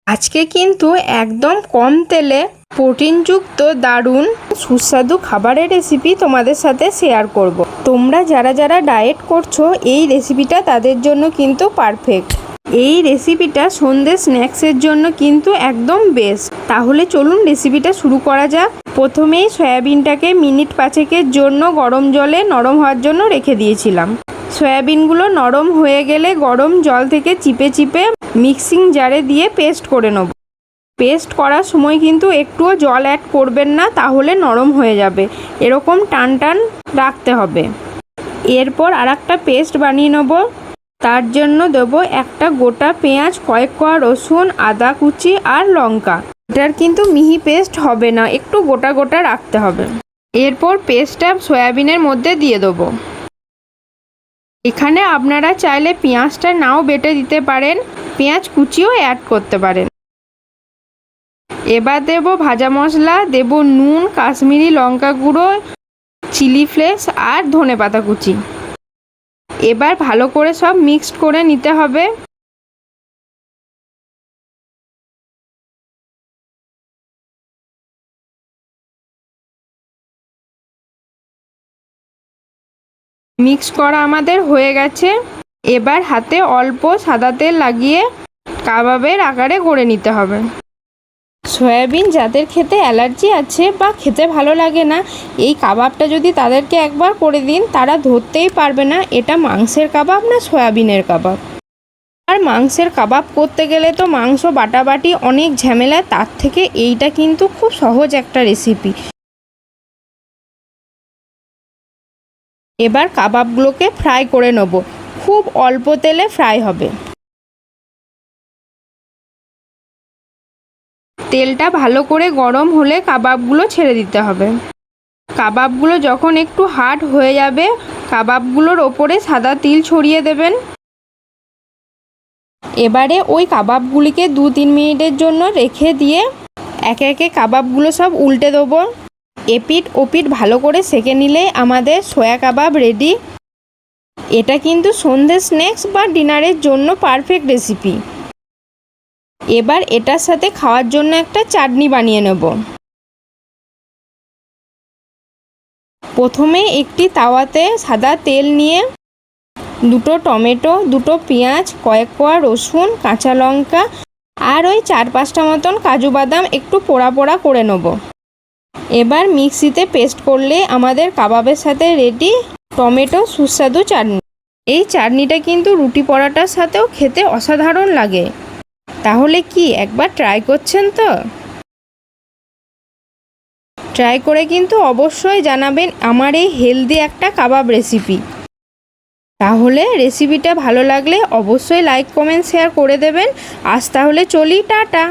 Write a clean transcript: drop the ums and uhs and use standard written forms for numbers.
আজকে কিন্তু একদম কম তেলে প্রোটিনযুক্ত দারুণ সুস্বাদু খাবারের রেসিপি তোমাদের সাথে শেয়ার করব। তোমরা যারা যারা ডায়েট করছো এই রেসিপিটা তাদের জন্য কিন্তু পারফেক্ট। এই রেসিপিটা সন্ধ্যে স্ন্যাক্সের জন্য কিন্তু একদম বেস্ট। তাহলে চলুন রেসিপিটা শুরু করা যাক। প্রথমেই সয়াবিনটাকে মিনিট 5-এর জন্য গরম জলে নরম হওয়ার জন্য রেখে দিয়েছিলাম। সয়াবিনগুলো নরম হয়ে গেলে গরম জল থেকে চিপে চিপে মিক্সিং জারে দিয়ে পেস্ট করে নেব। পেস্ট করার সময় কিন্তু একটুও জল অ্যাড করবেন না, তাহলে নরম হয়ে যাবে। এরকম টান টান রাখতে হবে। এরপর আরেকটা পেস্ট বানিয়ে নেব। তার জন্য দেবো একটা গোটা পেঁয়াজ, কয়েক কোয়া রসুন, আদা কুচি আর লঙ্কা। এটার কিন্তু মিহি পেস্ট হবে না, একটু গোটা গোটা রাখতে হবে। এরপর পেস্টটা সয়াবিনের মধ্যে দিয়ে দেবো। এখানে আপনারা চাইলে পেঁয়াজটা নাও বেটে দিতে পারেন, পেঁয়াজ কুচিও অ্যাড করতে পারেন। এবার দেব ভাজা মশলা, দেব নুন, কাশ্মীরি লঙ্কা গুঁড়ো, চিলি ফ্লেক্স আর ধনেপাতা কুচি। এবার ভালো করে সব মিক্সড করে নিতে হবে। মিক্স করা আমাদের হয়ে গেছে। এবার হাতে অল্প সাদা তেল লাগিয়ে কাবাবের আকারে গড়ে নিতে হবে। সয়াবিন যাদের খেতে অ্যালার্জি আছে বা খেতে ভালো লাগে না, এই কাবাবটা যদি তাদেরকে একবার করে দিন তারা ধরতেই পারবে না এটা মাংসের কাবাব না সয়াবিনের কাবাব। আর মাংসের কাবাব করতে গেলে তো মাংস বাটাবাটি অনেক ঝামেলা, তার থেকে এইটা কিন্তু খুব সহজ একটা রেসিপি। এবার কাবাবগুলোকে ফ্রাই করে নেব। খুব অল্প তেলে ফ্রাই হবে। তেলটা ভালো করে গরম হলে কাবাবগুলো ছেড়ে দিতে হবে। কাবাবগুলো যখন একটু হার্ড হয়ে যাবে, কাবাবগুলোর ওপরে সাদা তিল ছড়িয়ে দেবেন। এবারে ওই কাবাবগুলিকে 2-3 মিনিটের জন্য রেখে দিয়ে একে একে কাবাবগুলো সব উল্টে দেবো। এপিঠ ওপিঠ ভালো করে সেঁকে নিলেই আমাদের সয়া কাবাব রেডি। এটা কিন্তু সন্ধ্যে স্ন্যাক্স বা ডিনারের জন্য পারফেক্ট রেসিপি। এবার এটার সাথে খাওয়ার জন্য একটা চাটনি বানিয়ে নেব। প্রথমে একটি তাওয়াতে সাদা তেল নিয়ে 2 টমেটো, 2 পেঁয়াজ, কয়েক কোয়া রসুন, কাঁচা লঙ্কা আর ওই 4-5টা মতন কাজু বাদাম একটু পোড়া পোড়া করে নেব। এবার মিক্সিতে পেস্ট করলে আমাদের কাবাবের সাথে রেডি টমেটো সুস্বাদু চাটনি। এই চাটনিটা কিন্তু রুটি পরোটার সাথেও খেতে অসাধারণ লাগে। তাহলে কি একবার ট্রাই করছেন তো? ট্রাই করে কিন্তু অবশ্যই জানাবেন আমার এই হেলদি একটা কাবাব রেসিপি। তাহলে রেসিপিটা ভালো লাগলে অবশ্যই লাইক কমেন্ট শেয়ার করে দেবেন। আজ তাহলে চলি, টাটা।